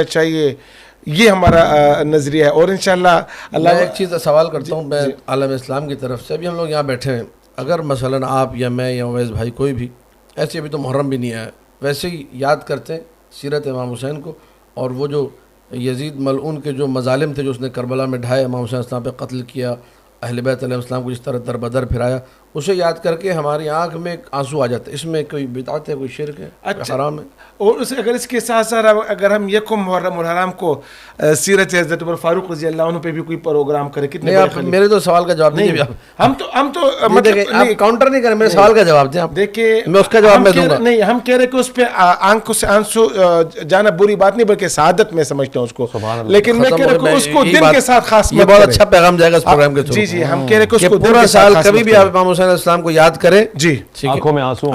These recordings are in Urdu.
چاہیے. یہ ہمارا نظریہ ہے. اور انشاءاللہ میں ایک چیز سوال کرتا ہوں میں عالم اسلام کی طرف سے. ابھی ہم لوگ یہاں بیٹھے ہیں, اگر مثلا آپ یا میں یا اویس بھائی کوئی بھی ایسے ابھی تو محرم بھی نہیں آیا, ویسے ہی یاد کرتے ہیں سیرت امام حسین کو اور وہ جو یزید ملعون کے جو مظالم تھے جو اس نے کربلا میں ڈھائے, امام حسین السلام پہ قتل کیا, اہل بیت علیہ السلام کو جس طرح در بدر پھرایا, اسے یاد کر کے ہماری آنکھ میں آنسو آ جاتے ہیں. اس میں کوئی بدعت ہے, کوئی شرک ہے, کوئی حرام ہے؟ اور اگر اس کے ساتھ ساتھ اگر ہم یکم محرم الحرام کو سیرت حضرت عمر فاروق رضی اللہ عنہ پہ بھی کوئی پروگرام کرے, کتنے آپ میرے تو سوال کا جواب نہیں. ہم تو آپ کاؤنٹر نہیں کریں, میرے سوال کا جواب دیں. آپ دیکھیں میں اس کا جواب میں دوں گا. نہیں, ہم کہہ رہے کہ اس پہ آنکھوں سے آنسو جانا بری بات نہیں بلکہ سعادت میں سمجھتے ہیں اس کو, لیکن میں کہہ رہا کہ اس کو دن کے ساتھ خاص یہ بہت اچھا پیغام جائے گا اس پروگرام کے تھرو. جی ہم کہہ رہے کہ اس کو پورا سال کبھی بھی آپ امام حسین السلام کو یاد کریں, جی آنکھوں میں آنسو,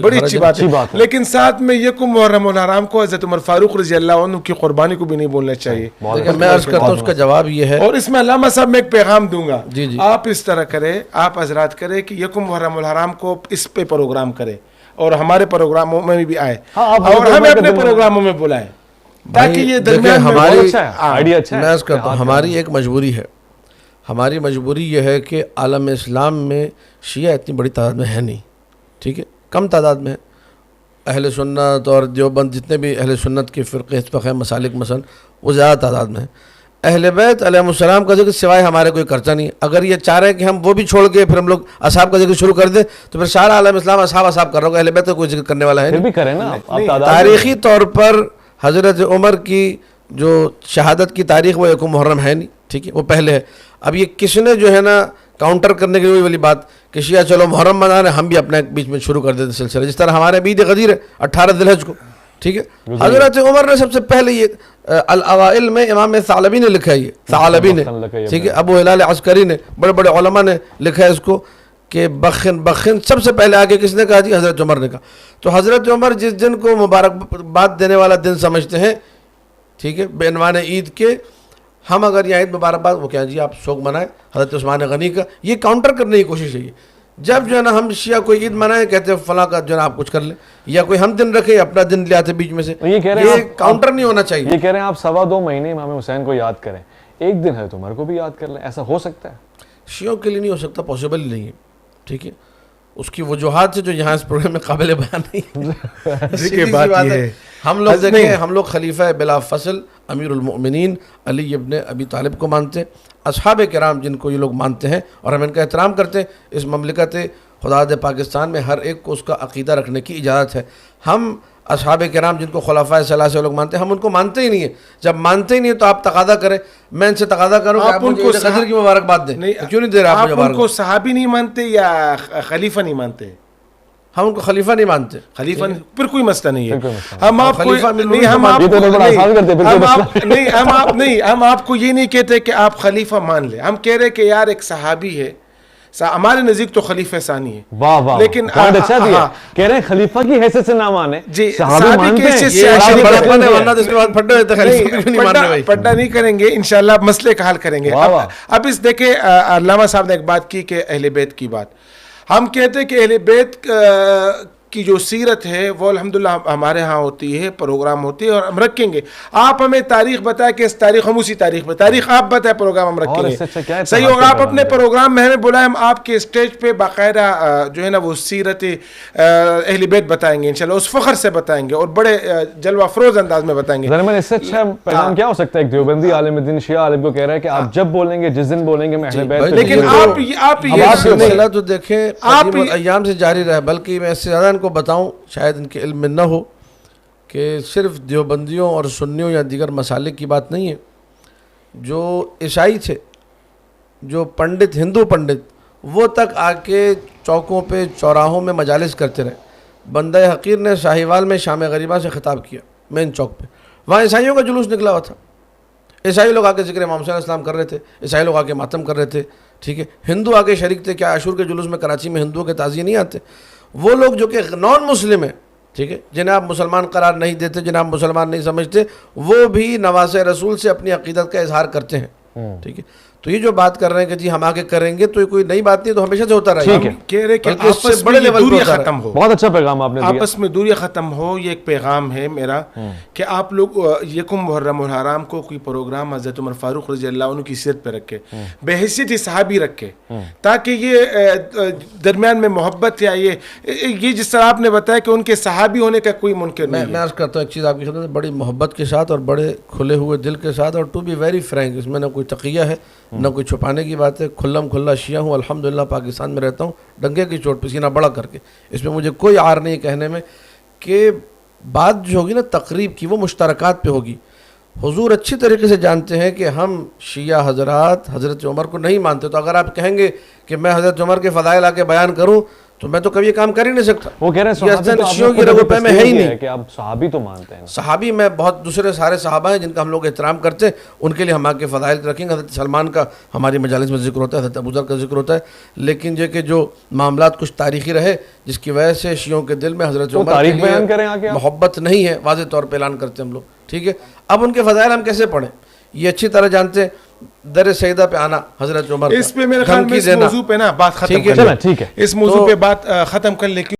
بڑی اچھی بات ہے. لیکن ساتھ میں یکم محرم الحرام کو حضرت عمر فاروق رضی اللہ عنہ کی قربانی کو بھی نہیں بولنا چاہیے. میں عرض کرتا ہوں اس کا جواب یہ ہے. اور اس میں علامہ صاحب میں ایک پیغام دوں گا, آپ اس طرح کریں, آپ حضرات کریں کہ یکم محرم الحرام کو اس پہ پروگرام کریں اور ہمارے پروگراموں میں بھی آئے اور ہمیں اپنے پروگراموں میں بلائیں تاکہ یہ درمیان ہماری میں عرض کرتا ہوں ہماری ایک مجبوری ہے. ہماری مجبوری یہ ہے کہ عالم اسلام میں شیعہ اتنی بڑی تعداد میں ہے نہیں, ٹھیک ہے, کم تعداد میں ہے. اہل سنت اور دیوبند جتنے بھی اہل سنت کے فرقے فقہ مسالک مثلا وہ زیادہ تعداد میں ہیں. اہل بیت علیہ السلام کا ذکر سوائے ہمارے کوئی کرتا نہیں. اگر یہ چاہ رہے ہیں کہ ہم وہ بھی چھوڑ کے پھر ہم لوگ اصحاب کا ذکر شروع کر دیں تو پھر سارا عالم اسلام اصحاب کر رہا ہوگا, اہل بیت کا کوئی ذکر کرنے والا ہے پھر بھی کریں نا. تاریخی طور پر حضرت عمر کی جو شہادت کی تاریخ وہ یکم محرم ہے نہیں, ٹھیک ہے, وہ پہلے ہے. اب یہ کس نے جو ہے نا کاؤنٹر کرنے کی وہی والی بات کہ شیعہ چلو محرم منا رہے, ہم بھی اپنے بیچ میں شروع کر دیتے سلسلہ, جس طرح ہمارے عید غدیر ہے 18 ذی الحجہ کو, ٹھیک ہے. حضرت عمر نے سب سے پہلے یہ الاوائل میں امام ثعلبی نے لکھا ہے, یہ ثعلبی نے, ٹھیک ہے, ابو ہلال عسکری نے, بڑے بڑے علماء نے لکھا ہے اس کو کہ بخن سب سے پہلے آگے کس نے کہا جی حضرت عمر نے کہا. تو حضرت عمر جس دن کو مبارکباد دینے والا دن سمجھتے ہیں, ٹھیک ہے, بے عنوان عید کے, ہم اگر یہ عید مبارکباد وہ کیا جی آپ شوق منائیں حضرت عثمان غنی کا, یہ کاؤنٹر کرنے کی کوشش ہے. جب جو ہے نا ہم شیعہ کوئی عید منائیں کہتے ہیں فلاں کا جو ہے نا آپ کچھ کر لیں, یا کوئی ہم دن رکھیں اپنا دن لے آتے بیچ میں سے, یہ کاؤنٹر نہیں ہونا چاہیے. یہ کہہ رہے ہیں آپ 2.25 مہینے امام حسین کو یاد کریں, ایک دن حضرت عمر کو بھی یاد کر لیں, ایسا ہو سکتا ہے؟ شیعوں کے لیے نہیں ہو سکتا, پاسبل ہی نہیں ہے, ٹھیک ہے. اس کی وجوہات سے جو یہاں اس پروگرام میں قابل بیان نہیں ہے. ہم لوگ دیکھیں, ہم لوگ خلیفہ بلا فصل امیر المؤمنین علی ابن ابی طالب کو مانتے ہیں, اصحاب کرام جن کو یہ لوگ مانتے ہیں اور ہم ان کا احترام کرتے ہیں. اس مملکت خدا دے پاکستان میں ہر ایک کو اس کا عقیدہ رکھنے کی اجازت ہے. ہم اصحاب کرام جن کو خلفائے ثلاثہ لوگ مانتے ہیں, ہم ان کو مانتے ہی نہیں ہیں. جب مانتے ہی نہیں تو آپ تقاضا کریں, میں ان سے تقاضا کروں کہ آپ ان کو قدر کی مبارکباد دیں, کیوں نہیں دے رہے آپ؟ ان کو صحابی نہیں مانتے یا خلیفہ نہیں مانتے؟ ہم ان کو خلیفہ نہیں مانتے. خلیفہ پھر کوئی مسئلہ نہیں ہے. ہم آپ کو یہ نہیں کہتے کہ آپ خلیفہ مان لیں, ہم کہہ رہے کہ یار ایک صحابی ہے, ہمارے نزدیک تو خلیفہ ثانی ہے. واہ واہ, لیکن اچھا دیا کہہ رہے ہیں خلیفہ کی حیثیت سے نہ مانے, جی صحابی کی حیثیت سے پڑھنا نہیں کریں گے انشاءاللہ, مسئلے کا حل کریں گے. اب اس دیکھیں علامہ صاحب نے ایک بات کی کہ اہل بیت کی بات, ہم کہتے ہیں کہ اہل بیت کی جو سیرت ہے وہ الحمدللہ ہمارے ہاں ہوتی ہے, پروگرام ہوتی ہے اور ہم رکھیں گے. آپ ہمیں تاریخ بتائیں کہ اس تاریخ, ہم اسی تاریخ پہ تاریخ آپ بتائیں, پروگرام ہم رکھیں گے, صحیح. اور آپ اپنے پروگرام میں ہمیں بلائیں, ہم آپ کے اسٹیج پہ باقاعدہ جو ہے نا وہ سیرت اہل بیت بتائیں گے انشاءاللہ, اس فخر سے بتائیں گے اور بڑے جلوہ افروز انداز میں بتائیں گے. اس سے اچھا پیغام کیا ہو سکتا ہے؟ ایک دیوبندی عالم دین شیعہ عالم کو کہہ رہا ہے کہ آپ جب بولیں گے, جس دن بولیں گے میں اہل بیت, لیکن آپ یہ مسئلہ تو دیکھیں قدیم ایام سے جاری رہا. بلکہ میں اس سے زیادہ ان کو بتاؤں, شاید ان کے علم میں نہ ہو, کہ صرف دیوبندیوں اور سنیوں یا دیگر مسالک کی بات نہیں ہے. جو عیسائی تھے, جو پنڈت, ہندو پنڈت, وہ تک آ کے چوکوں پہ چوراہوں میں مجالس کرتے رہے. بندہ حقیر نے ساہیوال میں شام غریبہ سے خطاب کیا, مین چوک پہ, وہاں عیسائیوں کا جلوس نکلا ہوا تھا. عیسائی لوگ آ کے ذکر امام حسین السلام کر رہے تھے, عیسائی لوگ آ کے ماتم کر رہے تھے, ٹھیک ہے. ہندو آ کے شریک تھے. کیا عاشور کے جلوس میں کراچی میں ہندوؤں کے تعزیے نہیں آتے؟ وہ لوگ جو کہ نان مسلم ہیں, ٹھیک ہے, جنہیں آپ مسلمان قرار نہیں دیتے, جنہیں آپ مسلمان نہیں سمجھتے, وہ بھی نواز رسول سے اپنی عقیدت کا اظہار کرتے ہیں, ٹھیک ہے. تو یہ جو بات کر رہے ہیں کہ جی ہم آگے کریں گے تو یہ کوئی نئی بات نہیں, تو ہمیشہ سے ہوتا رہا ٹھیک ہے. کہہ رہے کہ بلکہ اس سے آپس بڑے میں یہ لیول پہ دوریاں ہوتا رہا. ختم ہو, بہت اچھا پیغام آپ نے دیا. آپس میں دوریاں ختم ہو, یہ ایک پیغام ہے میرا کہ آپ لوگ یکم محرم الحرام کو کوئی پروگرام حضرت عمر فاروق رضی اللہ عنہ کی سیرت پہ رکھے, بحیثیت صحابی رکھے, تاکہ یہ درمیان میں محبت یا یہ جس طرح آپ نے بتایا کہ ان کے صحابی ہونے کا کوئی منکر نہیں ہے. میں عرض کرتا ہوں ایک چیز آپ کی خدمت میں, بڑی محبت کے ساتھ اور بڑے کھلے ہوئے دل کے ساتھ, اور ٹو بی ویری فرینک, اس میں نہ کوئی تقیہ ہے نہ کوئی چھپانے کی بات ہے, کھلم کھلا شیعہ ہوں, الحمدللہ پاکستان میں رہتا ہوں ڈنگے کی چوٹ پہ سینہ بڑا کر کے. اس میں مجھے کوئی عار نہیں کہنے میں کہ بات جو ہوگی نا تقریب کی وہ مشترکات پہ ہوگی. حضور اچھی طریقے سے جانتے ہیں کہ ہم شیعہ حضرات حضرت عمر کو نہیں مانتے, تو اگر آپ کہیں گے کہ میں حضرت عمر کے فضائل آ کے بیان کروں تو میں تو کبھی یہ کام کر ہی نہیں سکتا. وہ کہہ رہے ہیں صحابی تو شیعوں کی رغبت میں ہے ہی نہیں کہ آپ صحابی تو مانتے ہیں. صحابی میں بہت دوسرے سارے صحابہ ہیں جن کا ہم لوگ احترام کرتے ہیں, ان کے لیے ہم آگے فضائل رکھیں گے. حضرت سلمان کا ہماری مجالس میں ذکر ہوتا ہے, حضرت ابوذر کا ذکر ہوتا ہے, لیکن یہ کہ جو معاملات کچھ تاریخی رہے جس کی وجہ سے شیعوں کے دل میں حضرت عمر کے لیے محبت نہیں ہے, واضح طور پہ اعلان کرتے ہیں ہم لوگ. ٹھیک ہے, اب ان کے فضائل ہم کیسے پڑھیں, یہ اچھی طرح جانتے ہیں. در سیدہ پہ آنا حضرت عمر, اس پہ میرے خیال میں اس موضوع پہ نا بات ختم کر لیں, اس موضوع پہ بات ختم کر لیں.